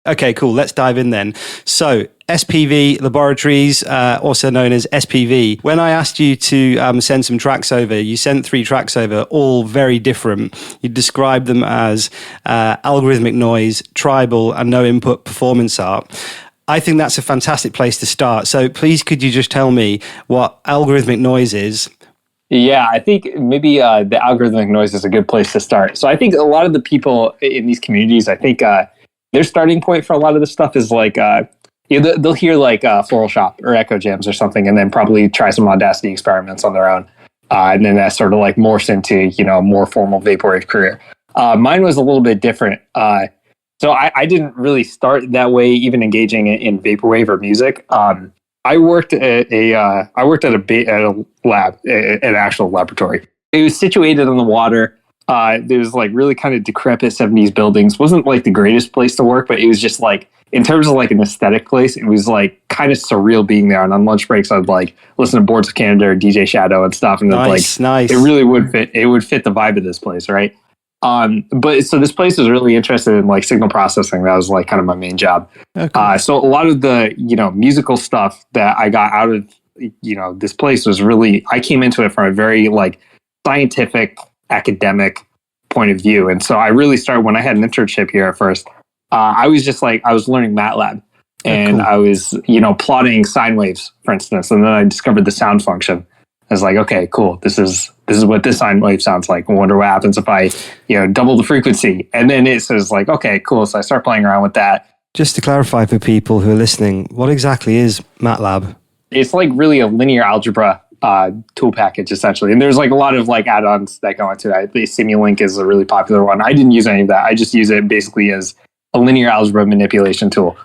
Okay, cool. Let's dive in then. So SPV Laboratories, also known as SPV. When I asked you to send some tracks over, you sent 3 tracks over, all very different. You described them as algorithmic noise, tribal, and no input performance art. I think that's a fantastic place to start. So please, could you just tell me what algorithmic noise is? Yeah, I think maybe the algorithmic noise is a good place to start. So I think a lot of the people in these communities, I think their starting point for a lot of this stuff is like, they'll hear like Floral Shop or Echo Jams or something, and then probably try some Audacity experiments on their own. And then that sort of like morphs into, a more formal Vaporwave career. Mine was a little bit different. So I didn't really start that way, even engaging in Vaporwave or music. I worked at a lab, an actual laboratory. It was situated on the water. There was like really kind of decrepit 70s buildings. Wasn't like the greatest place to work, but it was just like, in terms of like an aesthetic place, it was like kind of surreal being there. And on lunch breaks, I'd like listen to Boards of Canada or DJ Shadow and stuff. And nice. It really would fit. It would fit the vibe of this place, right? But so this place was really interested in like signal processing. That was like kind of my main job. Okay. So a lot of the, musical stuff that I got out of, this place was really, I came into it from a very like scientific, academic point of view. And so I really started when I had an internship here at first. I was just like, I was learning MATLAB and cool. I was, plotting sine waves, for instance. And then I discovered the sound function. I was like, okay, cool. This is what this sine wave sounds like. I wonder what happens if I, double the frequency. And then it says like, okay, cool. So I start playing around with that. Just to clarify for people who are listening, what exactly is MATLAB? It's like really a linear algebra tool package, essentially. And there's like a lot of like add-ons that go into that. The Simulink is a really popular one. I didn't use any of that. I just use it basically as a linear algebra manipulation tool.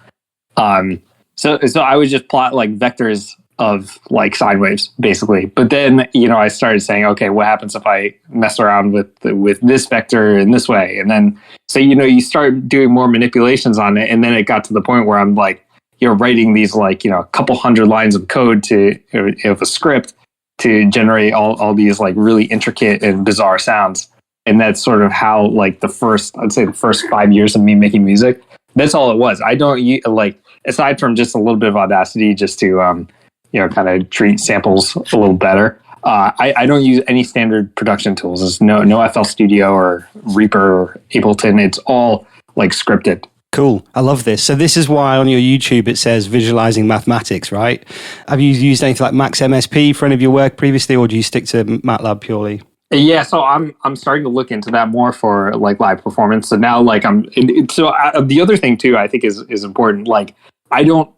So I would just plot like vectors of like sine waves, basically. But then, I started saying, okay, what happens if I mess around with this vector in this way? And then, so, you start doing more manipulations on it. And then it got to the point where I'm like, writing these like, a couple hundred lines of code of a script to generate all these like really intricate and bizarre sounds. And that's sort of how like I'd say the first 5 years of me making music, that's all it was. I don't like, aside from just a little bit of Audacity just to, kind of treat samples a little better. I don't use any standard production tools. There's no FL Studio or Reaper or Ableton. It's all like scripted. Cool. I love this. So this is why on your YouTube it says visualizing mathematics, right? Have you used anything like Max MSP for any of your work previously, or do you stick to MATLAB purely? Yeah, so I'm starting to look into that more for like live performance. So now like the other thing too I think is important. Like I don't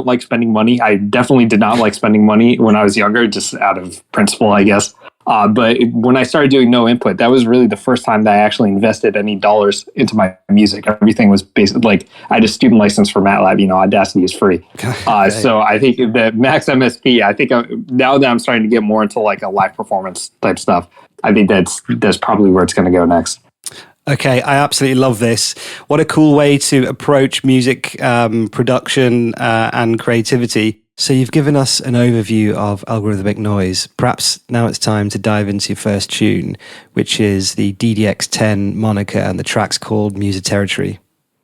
like spending money. I definitely did not like spending money when I was younger, just out of principle, I guess. But when I started doing no input, that was really the first time that I actually invested any dollars into my music. Everything was basically like I had a student license for MATLAB. Audacity is free. Okay. So I think the Max MSP. I think now that I'm starting to get more into like a live performance type stuff, I think that's probably where it's going to go next. Okay, I absolutely love this. What a cool way to approach music production and creativity. So you've given us an overview of algorithmic noise. Perhaps now it's time to dive into your first tune, which is the DDX10 moniker, and the track's called Music Territory.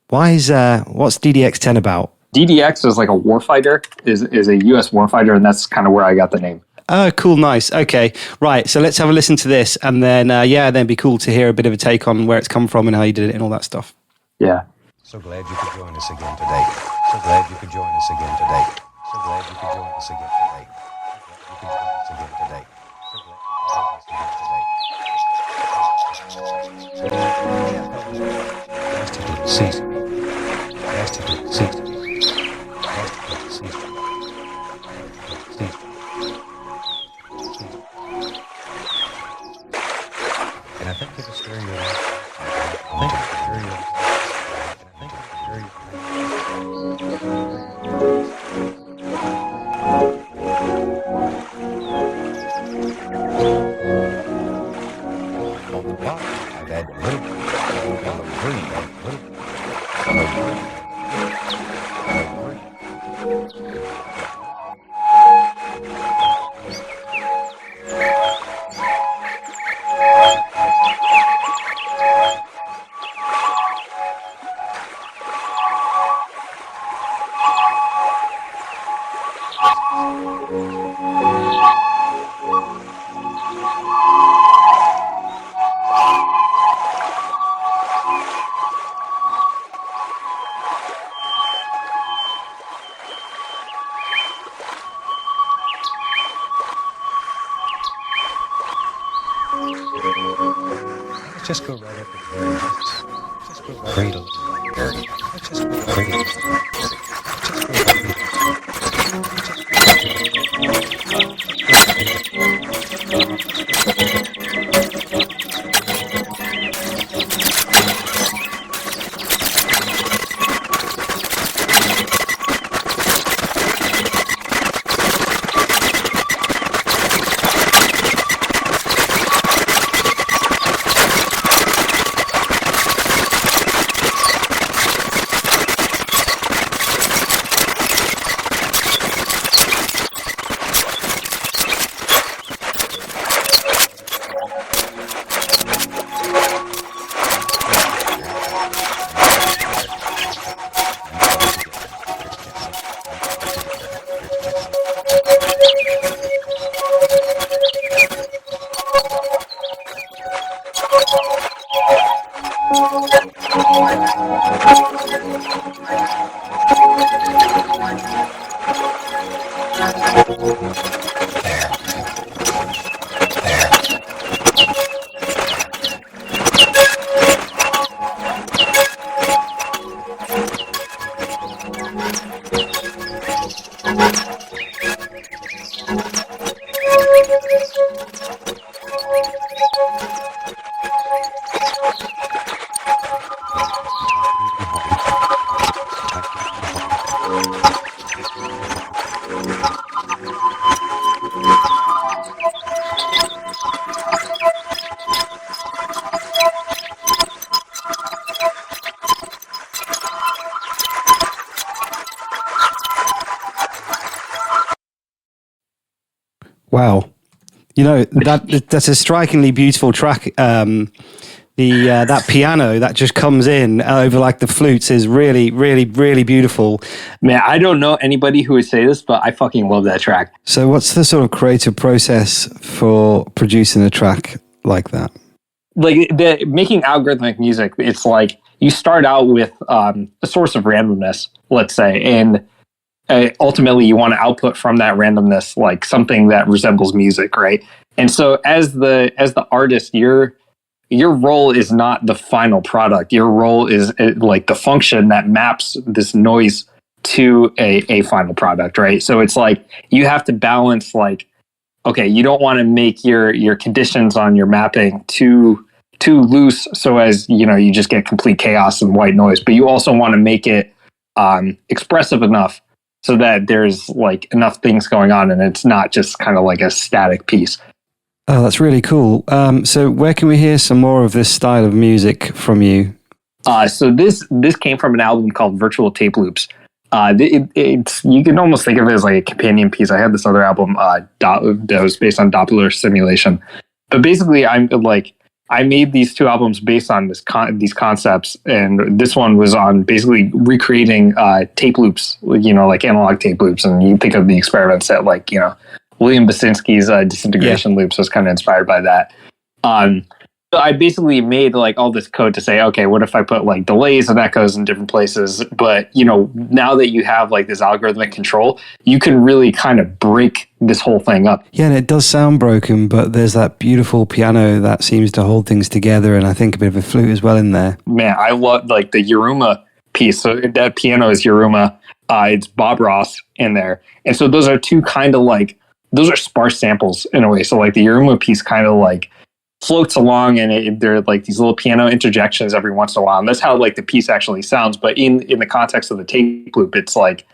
What's DDX10 about? DDX is like a warfighter, is a U.S. warfighter, and that's kind of where I got the name. Oh, cool. Nice. Okay. Right. So let's have a listen to this, and then, then it'd be cool to hear a bit of a take on where it's come from and how you did it and all that stuff. Yeah. So glad you could join us again today. So glad you could join us again today. So glad you could join us again today. You could join us again today. So glad you could join us again today. Has to do with season. Has to do with season. Has to do with season. And I think it's a stereo. I think it's a stereo. And I think it's a stereo. On the bottom, I've added a little bit of green, Let's just go right up in there. Just go right cradle. Let's just go cradle. Let's just go Wow. You know, that's a strikingly beautiful track. That piano that just comes in over like the flutes is really, really, really beautiful. Man, I don't know anybody who would say this, but I fucking love that track. So what's the sort of creative process for producing a track like that? Like making algorithmic music, it's like you start out with a source of randomness, let's say, and ultimately you want to output from that randomness like something that resembles music, right? And so as the artist, your role is not the final product. Your role is like the function that maps this noise to a final product, right? So it's like you have to balance like, okay, you don't want to make your conditions on your mapping too loose so as, you know, you just get complete chaos and white noise, but you also want to make it expressive enough so that there's like enough things going on and it's not just kind of like a static piece. Oh, that's really cool. So where can we hear some more of this style of music from you? So this came from an album called Virtual Tape Loops. It's you can almost think of it as like a companion piece. I had this other album that was based on Doppler simulation. But basically, I made these two albums based on these concepts, and this one was on basically recreating tape loops, you know, like analog tape loops. And you think of the experiments that, like, you know, William Basinski's disintegration loops was kind of inspired by that. So I basically made like all this code to say, okay, what if I put like delays and echoes in different places? But, you know, now that you have like this algorithmic control, you can really kind of break this whole thing up. Yeah, and it does sound broken, but there's that beautiful piano that seems to hold things together, and I think a bit of a flute as well in there. Man, I love like the Yuruma piece. So that piano is Yuruma. It's Bob Ross in there. And so those are two kind of like, those are sparse samples in a way. So like the Yuruma piece kind of like floats along, and there are like these little piano interjections every once in a while. And that's how like the piece actually sounds. But in the context of the tape loop, it's like,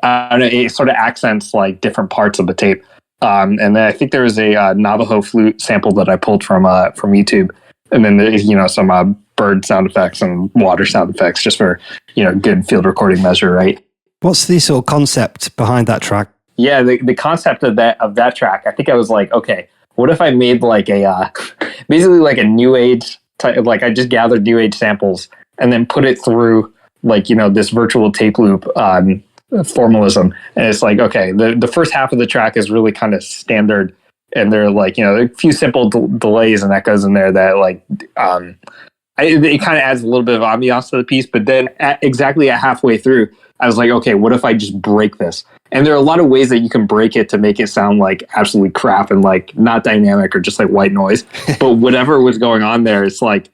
it sort of accents like different parts of the tape. And then I think there was a Navajo flute sample that I pulled from YouTube. And then there's, you know, some bird sound effects and water sound effects just for, you know, good field recording measure, right? What's the sort of concept behind that track? Yeah, the concept of that track, I think I was like, okay, what if I made like a basically like a new age type, like I just gathered new age samples and then put it through like, you know, this virtual tape loop formalism. And it's like, okay, the first half of the track is really kind of standard. And there are like, there are a few simple delays and echoes in there that like, it kind of adds a little bit of ambiance to the piece. But then exactly at halfway through, I was like, okay, what if I just break this? And there are a lot of ways that you can break it to make it sound like absolutely crap and like not dynamic or just like white noise. But whatever was going on there, it's like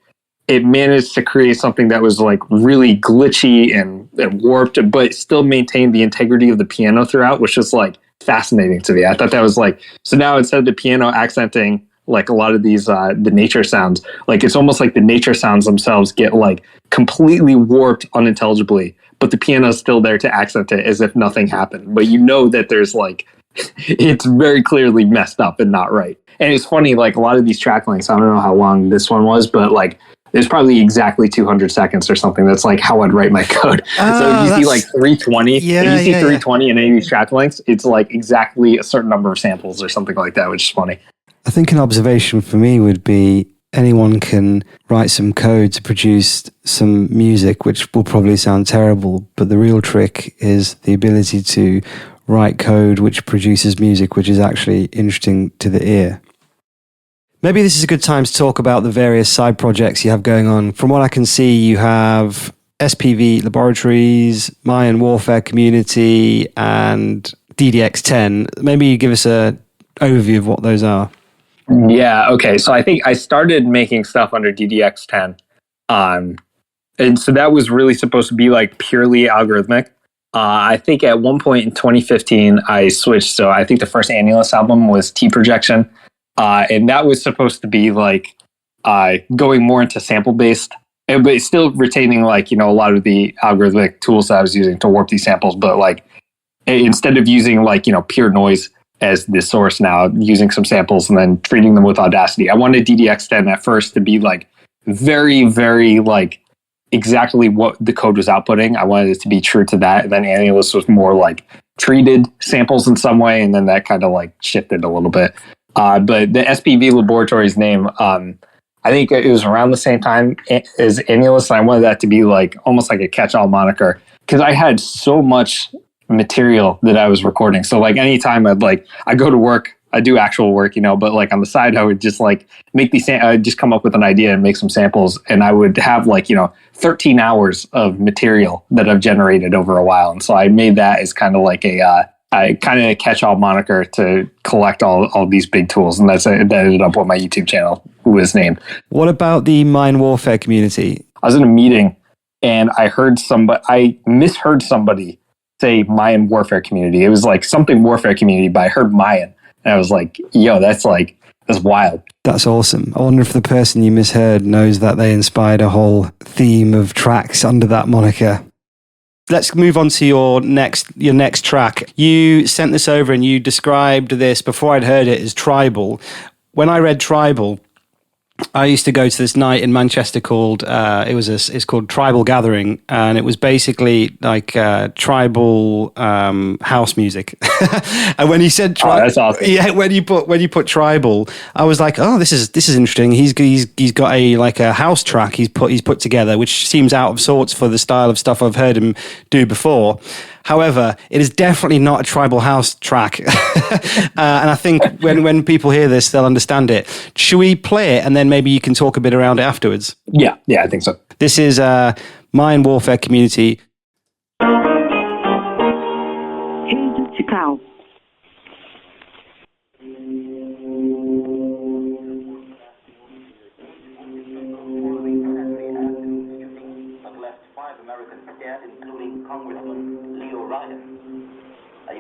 it managed to create something that was like really glitchy and warped, but still maintained the integrity of the piano throughout, which is like fascinating to me. I thought that was like, so now instead of the piano accenting like a lot of these the nature sounds, like it's almost like the nature sounds themselves get like completely warped unintelligibly, but the piano is still there to accent it as if nothing happened. But that there's like it's very clearly messed up and not right. And it's funny, like a lot of these track lengths, I don't know how long this one was, but like there's probably exactly 200 seconds or something. That's like how I'd write my code. So if you see like 320, if you see 320 in any of these track lengths, it's like exactly a certain number of samples or something like that, which is funny. I think an observation for me would be anyone can write some code to produce some music, which will probably sound terrible, but the real trick is the ability to write code which produces music which is actually interesting to the ear. Maybe this is a good time to talk about the various side projects you have going on. From what I can see, you have SPV Laboratories, Mayan Warfare Community, and DDX10. Maybe you give us an overview of what those are. Yeah, okay. So I think I started making stuff under DDX10. And so that was really supposed to be like purely algorithmic. I think at one point in 2015, I switched. So I think the first Annulus album was T Projection. And that was supposed to be like going more into sample-based, but still retaining like, a lot of the algorithmic tools that I was using to warp these samples. But like instead of using like, pure noise as the source now, using some samples and then treating them with Audacity. I wanted DDX10 at first to be like very, very like exactly what the code was outputting. I wanted it to be true to that. And then Annulus was more like treated samples in some way. And then that kind of like shifted a little bit. But the SPV Laboratories name, I think it was around the same time as Annulus. And I wanted that to be like almost like a catch-all moniker because I had so much material that I was recording. So like anytime I go to work, I do actual work, but like on the side, I would just like make these, I'd just come up with an idea and make some samples. And I would have like, 13 hours of material that I've generated over a while. And so I made that as kind of like a catch-all moniker to collect all these big tools. And that ended up what my YouTube channel was named. What about the Mayan Warfare Community? I was in a meeting and I misheard somebody say Mayan Warfare Community. It was like something Warfare Community, but I heard Mayan. And I was like, yo, that's wild. That's awesome. I wonder if the person you misheard knows that they inspired a whole theme of tracks under that moniker. Let's move on to your next track. You sent this over and you described this before I'd heard it as tribal. When I read tribal, I used to go to this night in Manchester called it's called Tribal Gathering, and it was basically like tribal house music. And when you said that's awesome. Yeah, when you put tribal, I was like, oh, this is interesting. He's got a house track he's put together, which seems out of sorts for the style of stuff I've heard him do before. However, it is definitely not a tribal house track. And I think when people hear this, they'll understand it. Should we play it and then maybe you can talk a bit around it afterwards? Yeah, I think so. This is Mayan Warfare Community.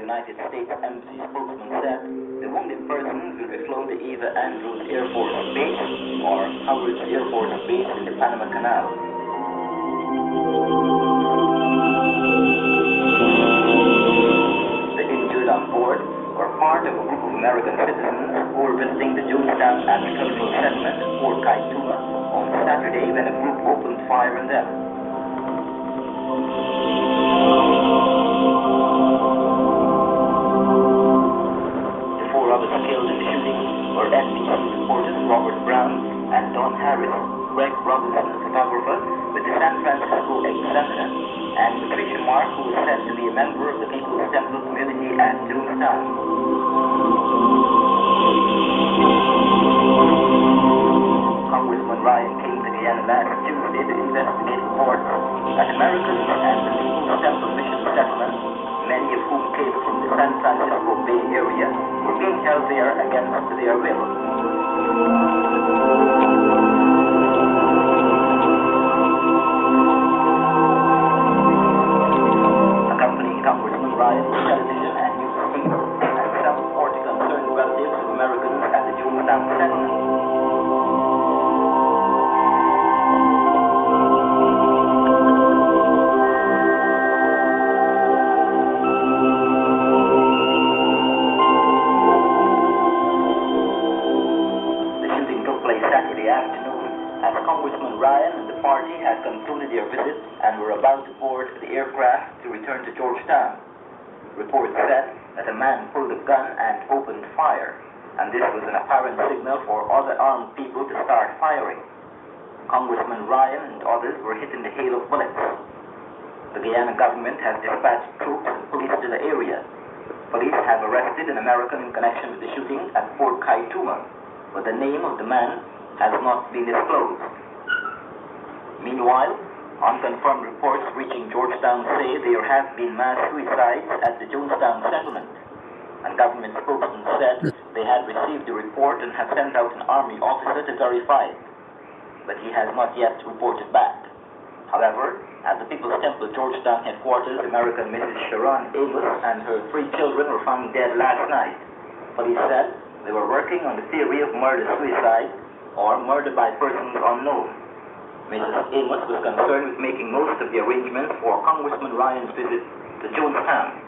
United States Embassy spokesman said the wounded persons will be flown to either Andrews Air Force Base or Howard Air Force Base in the Panama Canal. The injured on board were part of a group of American citizens who were visiting the Jonestown agricultural settlement, Fort Kaituma, on Saturday when a group opened fire on them. Killed in the shooting were NBC reporters Robert Brown and Don Harris, Greg Robinson, photographer with the San Francisco Examiner, and Patricia Mark, who was said to be a member of the held there against their will. Accompanying Congressman Ryan to television and newspaper, and some 40 concerned relatives of Americans at the Jonestown settlement. Congressman Ryan and the party had concluded their visit and were about to board the aircraft to return to Georgetown. Reports said that a man pulled a gun and opened fire, and this was an apparent signal for other armed people to start firing. Congressman Ryan and others were hit in the hail of bullets. The Guyana government has dispatched troops and police to the area. Police have arrested an American in connection with the shooting at Fort Kaituma, but the name of the man has not been disclosed. Meanwhile, unconfirmed reports reaching Georgetown say there have been mass suicides at the Jonestown settlement. And government spokesman said they had received the report and have sent out an army officer to verify it. But he has not yet reported back. However, at the People's Temple Georgetown headquarters, American Mrs. Sharon Amos and her 3 children were found dead last night. Police said they were working on the theory of murder-suicide or murder by persons unknown. Mrs. Amos was concerned with making most of the arrangements for Congressman Ryan's visit to Jonestown.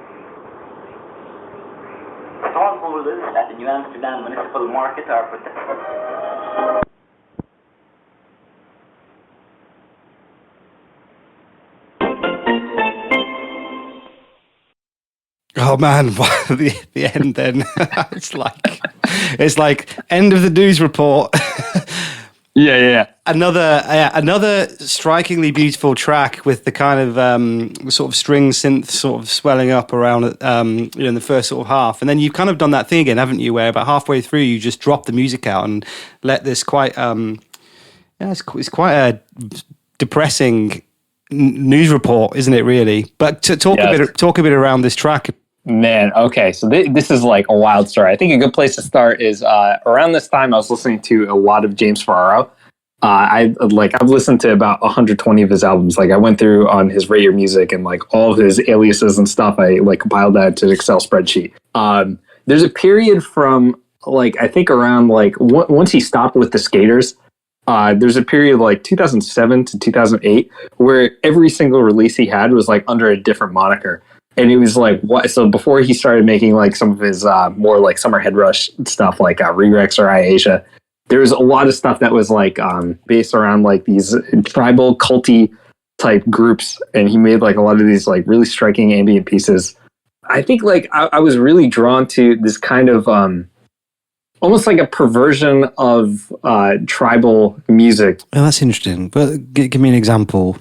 Stallholders at the New Amsterdam Municipal Market are protesting. Oh man, the end then. it's like end of the news report. Yeah. Another strikingly beautiful track with the kind of sort of string synth sort of swelling up around in the first sort of half, and then you've kind of done that thing again, haven't you? Where about halfway through you just drop the music out and let this quite it's quite a depressing news report, isn't it? Really, but to talk a bit around this track. Man, okay, so this is like a wild story. I think a good place to start is around this time I was listening to a lot of James Ferraro. I've listened to about 120 of his albums. Like I went through on his Radio Music and like all of his aliases and stuff. I like compiled that to an Excel spreadsheet. There's a period from like I think around like once he stopped with the Skaters. There's a period like 2007 to 2008 where every single release he had was like under a different moniker. And it was like, what? So before he started making like some of his more like Summer Head Rush stuff like Rerex or iAsia, there was a lot of stuff that was like based around like these tribal culty type groups. And he made like a lot of these like really striking ambient pieces. I think like I was really drawn to this kind of almost like a perversion of tribal music. Oh, that's interesting. But give me an example.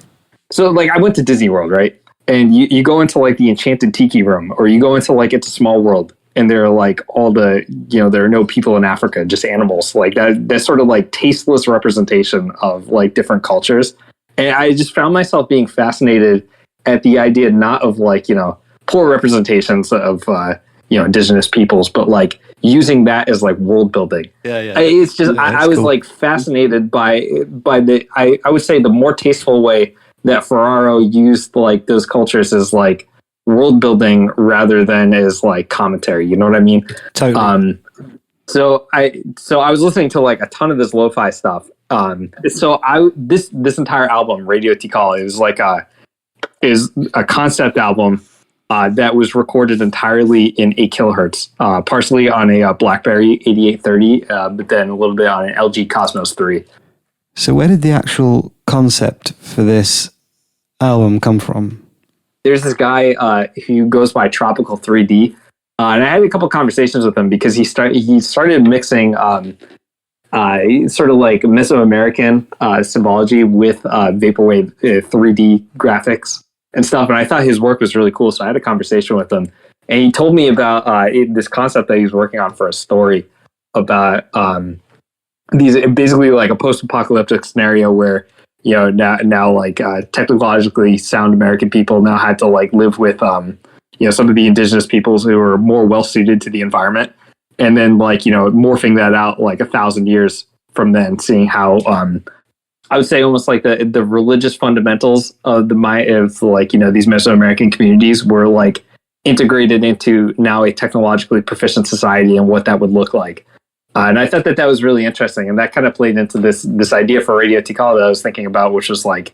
So like I went to Disney World, right? And you go into like the Enchanted Tiki Room, or you go into like It's a Small World, and there are like all the, there are no people in Africa, just animals. Like that's sort of like tasteless representation of like different cultures. And I just found myself being fascinated at the idea not of like, poor representations of, indigenous peoples, but like using that as like world building. Yeah. It's just, I was cool. Like fascinated by the, I would say the more tasteful way that Ferraro used like those cultures as like world building rather than as like commentary. You know what I mean? Totally. So I was listening to like a ton of this lo-fi stuff. This entire album, Radio Tikal, is a concept album that was recorded entirely in 8 kilohertz, partially on a BlackBerry 8830, but then a little bit on an LG Cosmos 3. So where did the actual concept for this album come from? There's this guy who goes by Tropical 3D, and I had a couple conversations with him because he started mixing sort of like Mesoamerican symbology with vaporwave 3D graphics and stuff, and I thought his work was really cool. So I had a conversation with him, and he told me about this concept that he was working on for a story about these basically like a post-apocalyptic scenario where now like technologically sound American people now had to like live with some of the indigenous peoples who were more well suited to the environment, and then like, you know, morphing that out like 1,000 years from then, seeing how I would say almost like the religious fundamentals of like, you know, these Mesoamerican communities were like integrated into now a technologically proficient society and what that would look like. And I thought that was really interesting, and that kind of played into this idea for Radio Tikal that I was thinking about, which was like,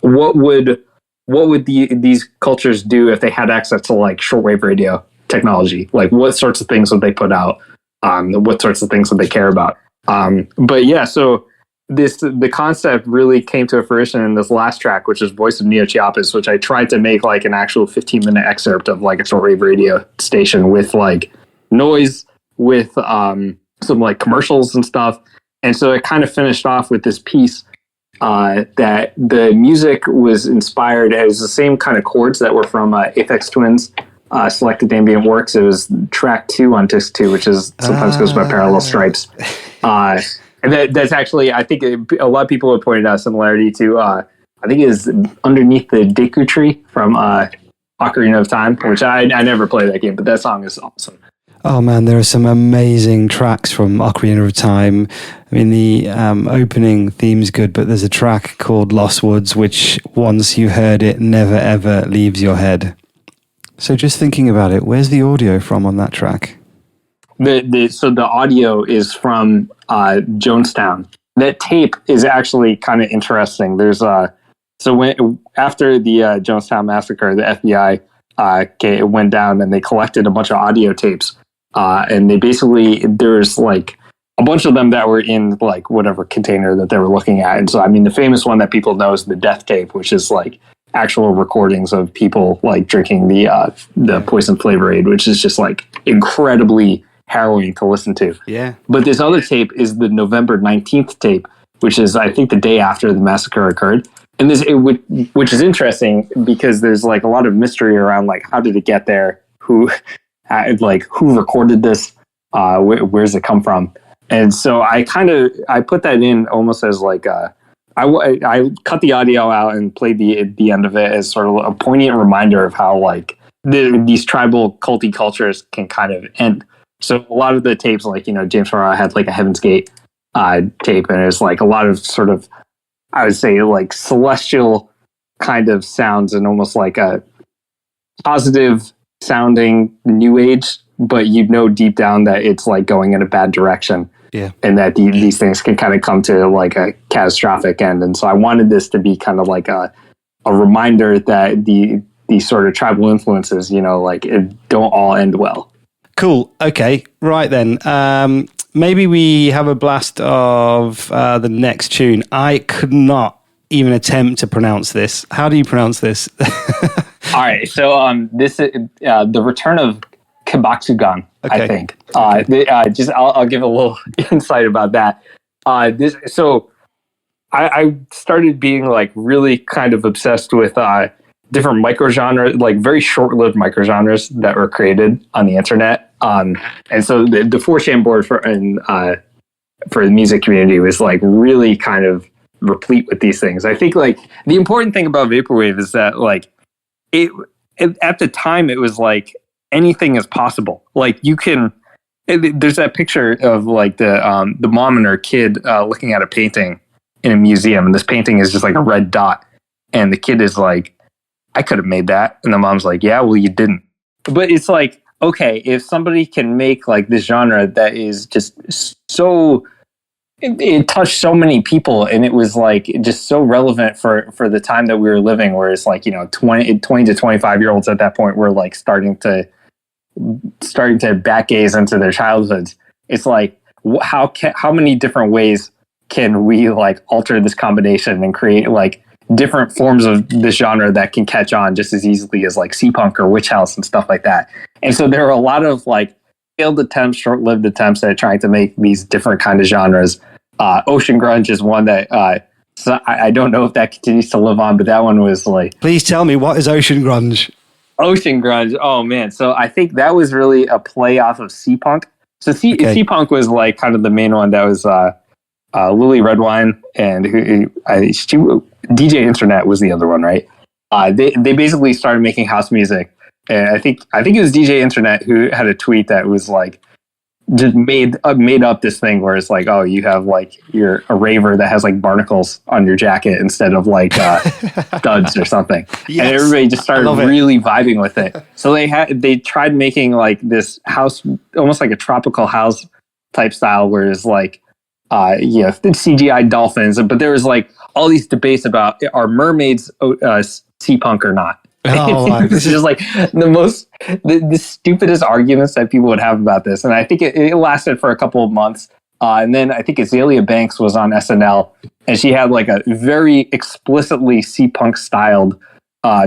what would these cultures do if they had access to like shortwave radio technology? Like, what sorts of things would they put out? What sorts of things would they care about? But yeah, so the concept really came to fruition in this last track, which is Voice of Neo Chiapas, which I tried to make like an actual 15-minute excerpt of like a shortwave radio station with like noise, with some like commercials and stuff. And so it kind of finished off with this piece that the music was inspired. It was the same kind of chords that were from Aphex Twin's Selected Ambient Works. It was track 2 on disc 2, which is sometimes goes by Parallel Stripes. And that's actually, I think a lot of people have pointed out similarity to, I think it is Underneath the Deku Tree from Ocarina of Time, which I never played that game, but that song is awesome. Oh man, there are some amazing tracks from Ocarina of Time. I mean, the opening theme's good, but there's a track called Lost Woods, which once you heard it, never ever leaves your head. So just thinking about it, where's the audio from on that track? So the audio is from Jonestown. That tape is actually kind of interesting. There's after the Jonestown massacre, the FBI went down and they collected a bunch of audio tapes. And they basically, there's like a bunch of them that were in like whatever container that they were looking at. And so, I mean, the famous one that people know is the death tape, which is like actual recordings of people like drinking the poison flavor aid, which is just like incredibly harrowing to listen to. Yeah. But this other tape is the November 19th tape, which is, I think, the day after the massacre occurred. And which is interesting because there's like a lot of mystery around like, how did it get there? Who recorded this? Where's it come from? And so I put that in almost as like I cut the audio out and played the end of it as sort of a poignant reminder of how like these tribal culty cultures can kind of end. So a lot of the tapes, like, you know, James Farrar had like a Heaven's Gate tape, and it's like a lot of sort of, I would say, like celestial kind of sounds and almost like a positive sounding new age, but you know deep down that it's like going in a bad direction. Yeah. And that these things can kind of come to like a catastrophic end. And so I wanted this to be kind of like a reminder that these sort of tribal influences, you know, like it don't all end well. Cool. Okay. Right then. Maybe we have a blast of the next tune. I could not even attempt to pronounce this. How do you pronounce this? All right. So this is the return of Kibaksugan, okay. I think. I'll give a little insight about that. I started being like really kind of obsessed with different microgenres, like very short-lived microgenres that were created on the internet. And so the 4chan board for the music community was like really kind of replete with these things. I think like the important thing about vaporwave is that like it at the time it was like anything is possible. Like you can. There's that picture of like the mom and her kid looking at a painting in a museum, and this painting is just like a red dot, and the kid is like, I could have made that. And the mom's like, yeah, well, you didn't. But it's like, okay, if somebody can make like this genre that is just so, it touched so many people, and it was like just so relevant for the time that we were living, where it's like, you know, 20 to 25-year-olds at that point were like starting to back gaze into their childhoods. It's like, how many different ways can we like alter this combination and create like different forms of this genre that can catch on just as easily as like C-punk or witch house and stuff like that. And so there are a lot of like failed attempts, short-lived attempts at trying to make these different kind of genres. Ocean grunge is one that so I don't know if that continues to live on, but that one was like... Please tell me, what is ocean grunge? Ocean grunge, oh man. So I think that was really a play off of C-punk. So C-punk was like kind of the main one that was Lily Redwine, and DJ Internet was the other one, right? They basically started making house music, and I think it was DJ Internet who had a tweet that was like, just made up this thing where it's like, oh, you have like you're a raver that has like barnacles on your jacket instead of like studs or something. Yes, and everybody just started really vibing with it. So they tried making like this house, almost like a tropical house type style, where it's like CGI dolphins, but there was like all these debates about, are mermaids sea punk or not. Oh, this is just like the stupidest arguments that people would have about this. And I think it lasted for a couple of months. And then I think Azalea Banks was on SNL, and she had like a very explicitly sea punk styled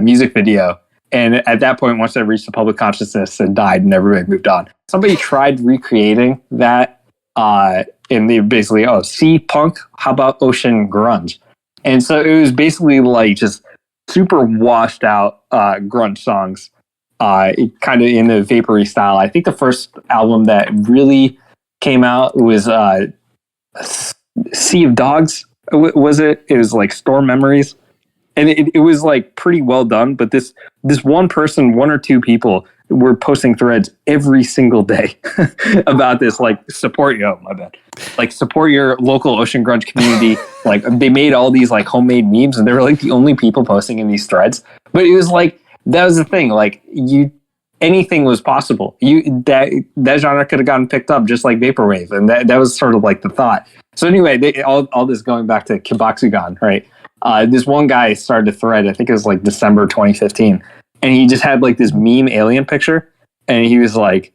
music video. And at that point, once it reached the public consciousness, it died and everybody moved on. Somebody tried recreating that, and they basically, sea punk, how about ocean grunge? And so it was basically like just super washed out grunge songs, kind of in the vapory style. I think the first album that really came out was Sea of Dogs. Was it? It was like Store Memories, and it was like pretty well done. But this one person, one or two people, were posting threads every single day about this, like support your local ocean grunge community. Like they made all these like homemade memes, and they were like the only people posting in these threads. But it was like, that was the thing, like anything was possible. That genre could have gotten picked up just like vaporwave, and that was sort of like the thought. So anyway, all this going back to Kiboxugan, right? This one guy started a thread, I think it was like December 2015, and he just had like this meme alien picture, and he was like,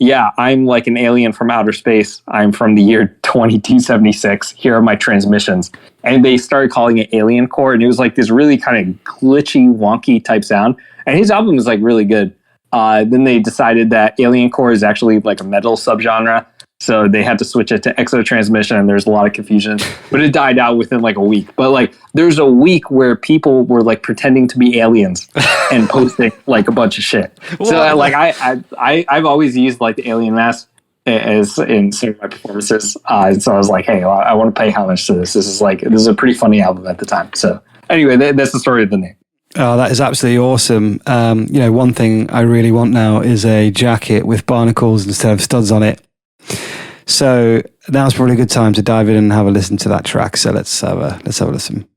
yeah, I'm like an alien from outer space. I'm from the year 2276. Here are my transmissions. And they started calling it Alien Core, and it was like this really kind of glitchy, wonky type sound. And his album was like really good. Then they decided that Alien Core is actually like a metal subgenre, so they had to switch it to Exotransmission, and there's a lot of confusion. But it died out within like a week. But like there's a week where people were like pretending to be aliens and posting like a bunch of shit. So like I've always used like the alien mask as in some of my performances. And so I was like, hey, I want to pay homage to this. This is a pretty funny album at the time. So anyway, that's the story of the name. Oh, that is absolutely awesome. One thing I really want now is a jacket with barnacles instead of studs on it. So now's probably a good time to dive in and have a listen to that track. So let's have a listen.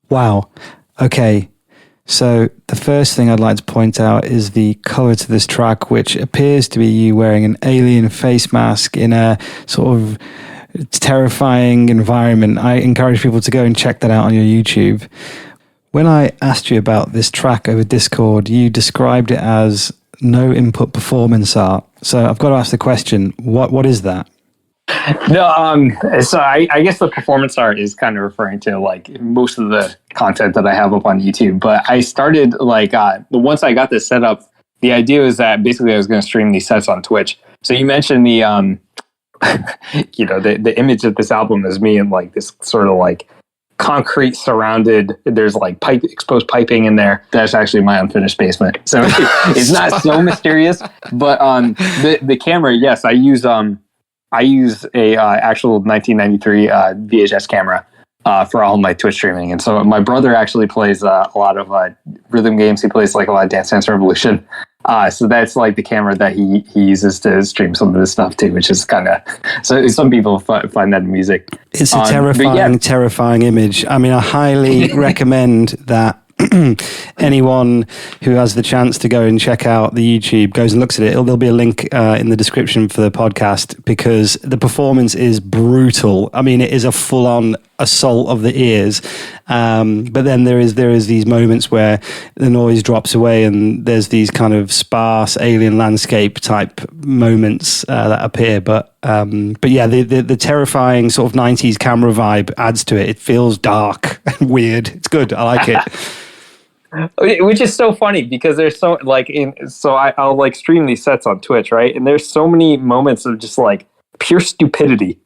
Wow. Okay. So the first thing I'd like to point out is the cover to this track, which appears to be you wearing an alien face mask in a sort of terrifying environment. I encourage people to go and check that out on your YouTube. When I asked you about this track over Discord, you described it as no input performance art. So I've got to ask the question, what is that? No, so I guess the performance art is kind of referring to like most of the content that I have up on YouTube. But I started like once I got this set up, the idea was that basically I was going to stream these sets on Twitch. So you mentioned the the image of this album is me in like this sort of like concrete surrounded. There's like exposed piping in there. That's actually my unfinished basement. So it's not so mysterious. But the camera, yes, I use a actual 1993 VHS camera for all my Twitch streaming. And so my brother actually plays a lot of rhythm games. He plays like a lot of Dance Dance Revolution. So that's like the camera that he uses to stream some of this stuff too, which is kind of, so some people find that music. It's a terrifying image. I mean, I highly recommend that anyone who has the chance to go and check out the YouTube goes and looks at it. There'll be a link in the description for the podcast, because the performance is brutal. I mean, it is a full-on assault of the ears. But then there is these moments where the noise drops away and there's these kind of sparse alien landscape type moments that appear. But yeah, the terrifying sort of 90s camera vibe adds to it. It feels dark and weird. It's good. I like it. Which is so funny because there's so like I'll like stream these sets on Twitch, right? And there's so many moments of just like pure stupidity.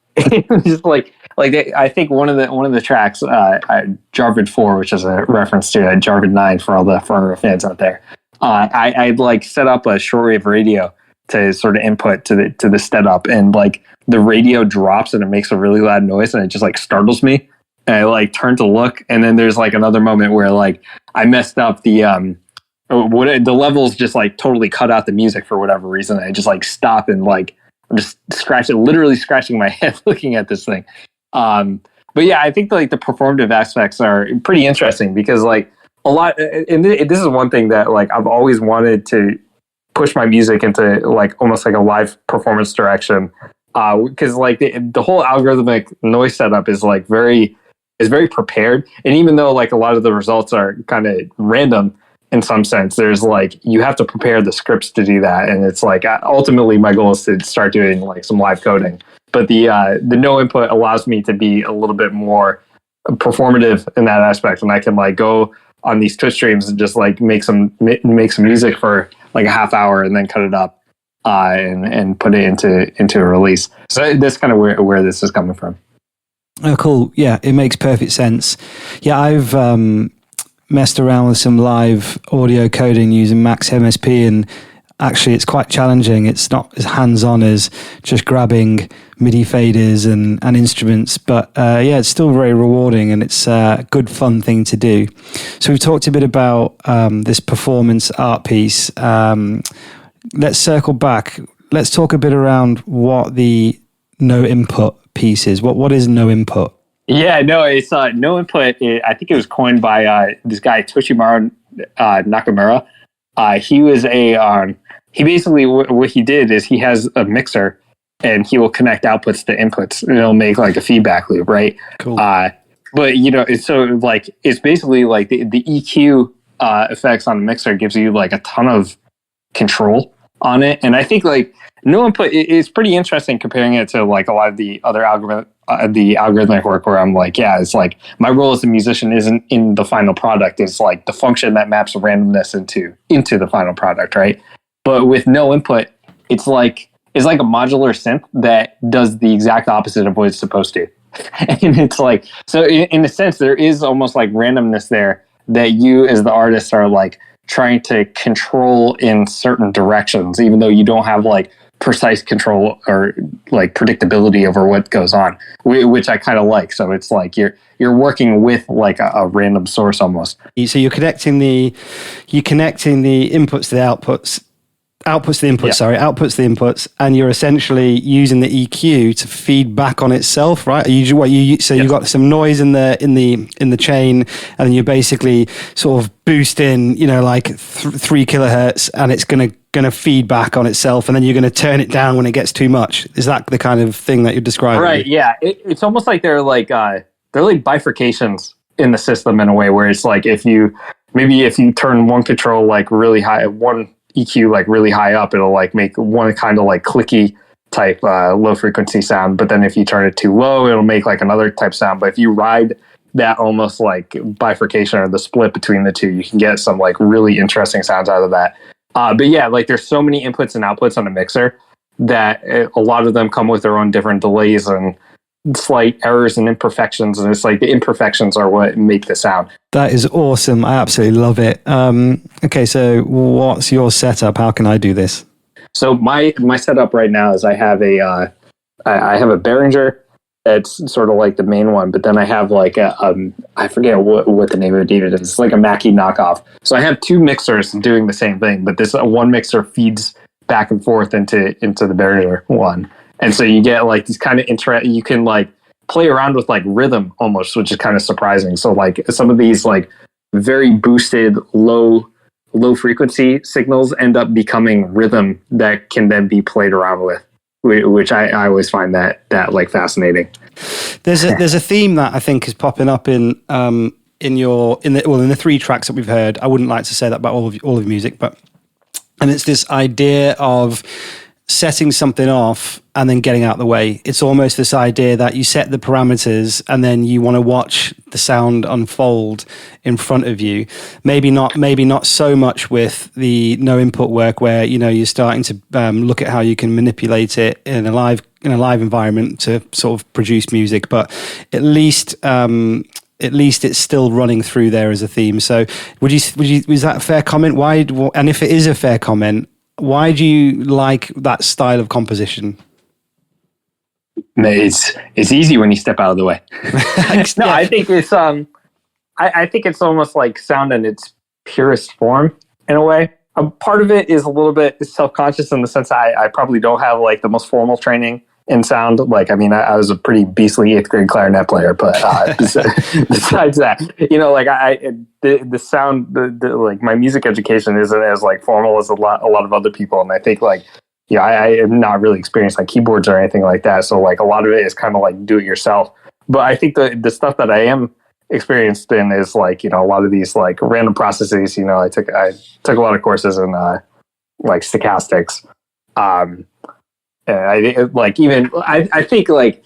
Just like I think one of the tracks, Jarvid 4, which is a reference to Jarvid 9 for all the Front Row fans out there. I'd like set up a shortwave radio to sort of input to the setup, and like the radio drops and it makes a really loud noise and it just like startles me. And I like turn to look, and then there's like another moment where like I messed up the levels, just like totally cut out the music for whatever reason. I just like stop and like I'm just literally scratching my head looking at this thing. But yeah, I think like the performative aspects are pretty interesting because like a lot, and this is one thing that like I've always wanted to push my music into like almost like a live performance direction. Because like the whole algorithmic noise setup is like very prepared, and even though like a lot of the results are kind of random in some sense, there's like you have to prepare the scripts to do that, and it's like ultimately my goal is to start doing like some live coding. But the no input allows me to be a little bit more performative in that aspect, and I can like go on these Twitch streams and just like make some music for like a half hour and then cut it up and put it into a release. So that's kind of where this is coming from. Oh, cool. Yeah, it makes perfect sense. Yeah, I've messed around with some live audio coding using Max MSP, and actually it's quite challenging. It's not as hands-on as just grabbing MIDI faders and instruments, but yeah, it's still very rewarding, and it's a good, fun thing to do. So we've talked a bit about this performance art piece. Let's circle back. Let's talk a bit around what the no input piece is. What is no input? Yeah, no, it's no input. I think it was coined by this guy Toshimaru Nakamura. He was he basically what he did is he has a mixer and he will connect outputs to inputs, and it'll make like a feedback loop, right? Cool. But it's so like it's basically like the EQ effects on the mixer gives you like a ton of control on it, and I think like no input is pretty interesting comparing it to like a lot of the other algorithmic work where I'm like, yeah, it's like my role as a musician isn't in the final product. It's like the function that maps randomness into the final product, right? But with no input, it's like is like a modular synth that does the exact opposite of what it's supposed to. And it's like, so in a sense, there is almost like randomness there that you as the artist are like trying to control in certain directions, even though you don't have like precise control or like predictability over what goes on, which I kind of like. So it's like you're working with like a random source almost. So you're connecting the inputs to the outputs to the inputs, and you're essentially using the EQ to feed back on itself, right? You've got some noise in the chain, and then you basically sort of boost in, like 3 kilohertz, and it's gonna feed back on itself, and then you're gonna turn it down when it gets too much. Is that the kind of thing that you're describing? Right. Yeah. It's almost like they're like bifurcations in the system in a way, where it's like if you turn one control like really high, one EQ like really high up, it'll like make one kind of like clicky type low frequency sound, but then if you turn it too low, it'll make like another type sound. But if you ride that almost like bifurcation or the split between the two, you can get some like really interesting sounds out of that. But yeah, like there's so many inputs and outputs on a mixer that a lot of them come with their own different delays and slight errors and imperfections, and it's like the imperfections are what make the sound. That is awesome. I absolutely love it. Okay, so what's your setup? How can I do this? So my setup right now is I have a Behringer. It's sort of like the main one, but then I have like I forget what the name of it even is. It's like a Mackie knockoff. So I have 2 mixers doing the same thing, but this one mixer feeds back and forth into the Behringer one. And so you get like these kind of you can like play around with like rhythm almost, which is kind of surprising. So like some of these like very boosted low frequency signals end up becoming rhythm that can then be played around with, which I always find that like fascinating. There's a theme that I think is popping up in the 3 tracks that we've heard. I wouldn't like to say that about all of music, and it's this idea of setting something off and then getting out of the way. It's almost this idea that you set the parameters and then you want to watch the sound unfold in front of you. Maybe not so much with the no input work, where you're starting to look at how you can manipulate it in a live environment to sort of produce music, but at least it's still running through there as a theme. So was that a fair comment? And if it is a fair comment, why do you like that style of composition? It's easy when you step out of the way. No, I think it's I think it's almost like sound in its purest form in a way. Part of it is a little bit self-conscious in the sense I probably don't have like the most formal training in sound. Like, I mean, I was a pretty beastly 8th grade clarinet player, but besides that, like the sound, like my music education isn't as like formal as a lot of other people. And I think like, I am not really experienced like keyboards or anything like that. So like a lot of it is kind of like do it yourself. But I think the stuff that I am experienced in is like, a lot of these like random processes. I took a lot of courses in like stochastics. I think like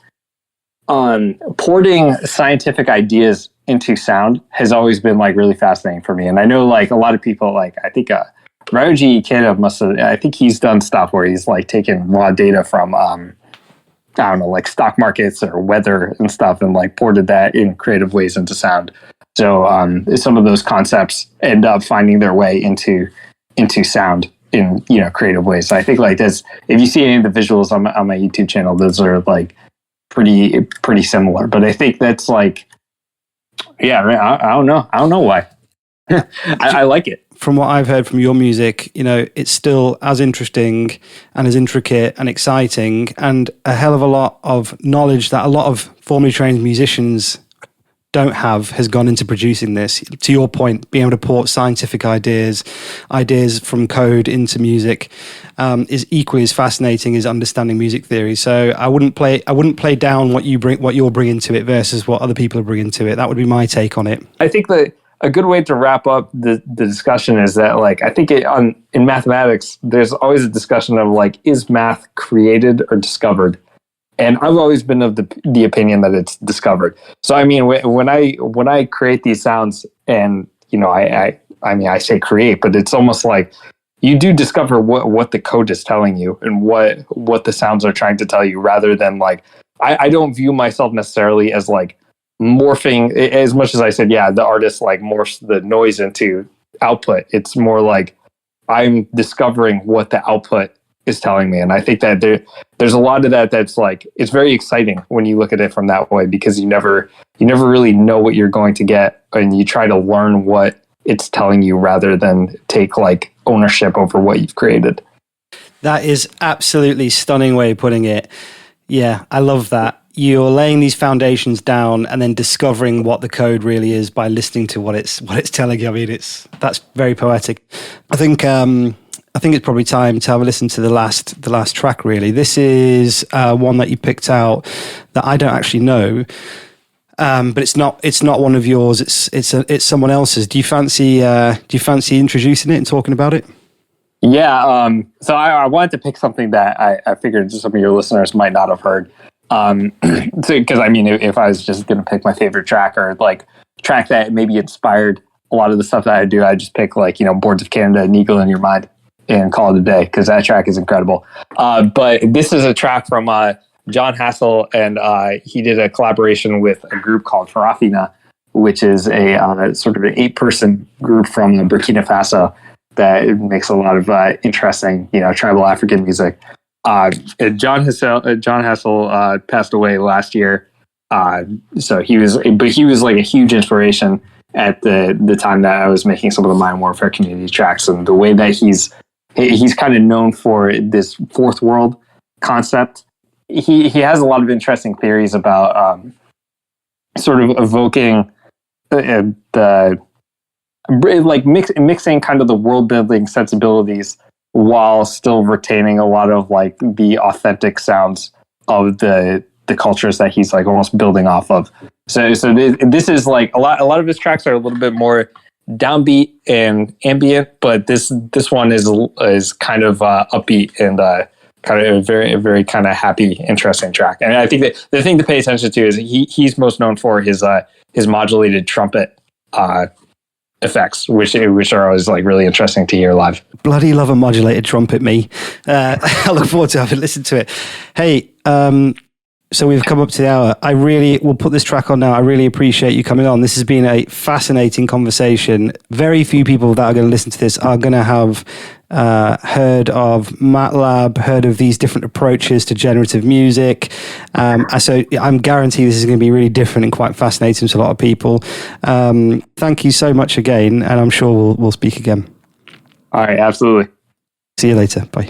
porting scientific ideas into sound has always been like really fascinating for me. And I know like a lot of people, like I think Ryoji Ikeda I think he's done stuff where he's like taken raw data from I don't know, like stock markets or weather and stuff, and like ported that in creative ways into sound. So some of those concepts end up finding their way into sound in creative ways. So I think like this, if you see any of the visuals on my YouTube channel, those are like pretty similar. But I think that's like, I don't know why. I like it. From what I've heard from your music, it's still as interesting and as intricate and exciting, and a hell of a lot of knowledge that a lot of formally trained musicians don't have has gone into producing this. To your point, being able to port scientific ideas from code into music is equally as fascinating as understanding music theory. So I wouldn't play down what you're bringing to it versus what other people are bringing to it. That would be my take on it. I think that a good way to wrap up the discussion is that, like, I think in mathematics, there's always a discussion of like, is math created or discovered? And I've always been of the opinion that it's discovered. So I mean, when I create these sounds, and I say create, but it's almost like, you do discover what the code is telling you and what the sounds are trying to tell you, rather than like, I don't view myself necessarily as like morphing, as much as I said, yeah, the artist like morphs the noise into output. It's more like I'm discovering what the output is telling me. And I think that there's a lot of that's like, it's very exciting when you look at it from that way, because you never really know what you're going to get, and you try to learn what it's telling you rather than take like ownership over what you've created. That is absolutely stunning way of putting it. Yeah, I love that. You're laying these foundations down and then discovering what the code really is by listening to what it's telling you. I mean, that's very poetic. I think it's probably time to have a listen to the last track. Really, this is one that you picked out that I don't actually know. But it's not one of yours. It's someone else's. Do you fancy introducing it and talking about it? Yeah. So I wanted to pick something that I figured some of your listeners might not have heard. Because I mean, if I was just going to pick my favorite track, or like track that maybe inspired a lot of the stuff that I do, I just pick like, Boards of Canada, An Eagle in Your Mind, and call it a day, because that track is incredible. But this is a track from John Hassel, and he did a collaboration with a group called Farafina, which is a sort of an 8-person group from Burkina Faso that makes a lot of interesting, tribal African music. John Hassel passed away last year, so he was like a huge inspiration at the time that I was making some of the Mayan Warfare Community tracks, and the way that he's kind of known for this fourth world concept. He has a lot of interesting theories about sort of evoking mixing kind of the world building sensibilities while still retaining a lot of like the authentic sounds of the cultures that he's like almost building off of. So this is like a lot of his tracks are a little bit more downbeat and ambient, but this one is kind of upbeat and kind of a very, very kind of happy, interesting track. And I think that the thing to pay attention to is he's most known for his modulated trumpet effects, which are always like really interesting to hear live. Bloody love a modulated trumpet, me. I look forward to having listened to it. Hey, so we've come up to the hour. We'll put this track on now. I really appreciate you coming on. This has been a fascinating conversation. Very few people that are going to listen to this are going to have heard of MATLAB, heard of these different approaches to generative music. So I'm guaranteed this is going to be really different and quite fascinating to a lot of people. Thank you so much again, and I'm sure we'll speak again. All right, absolutely. See you later. Bye.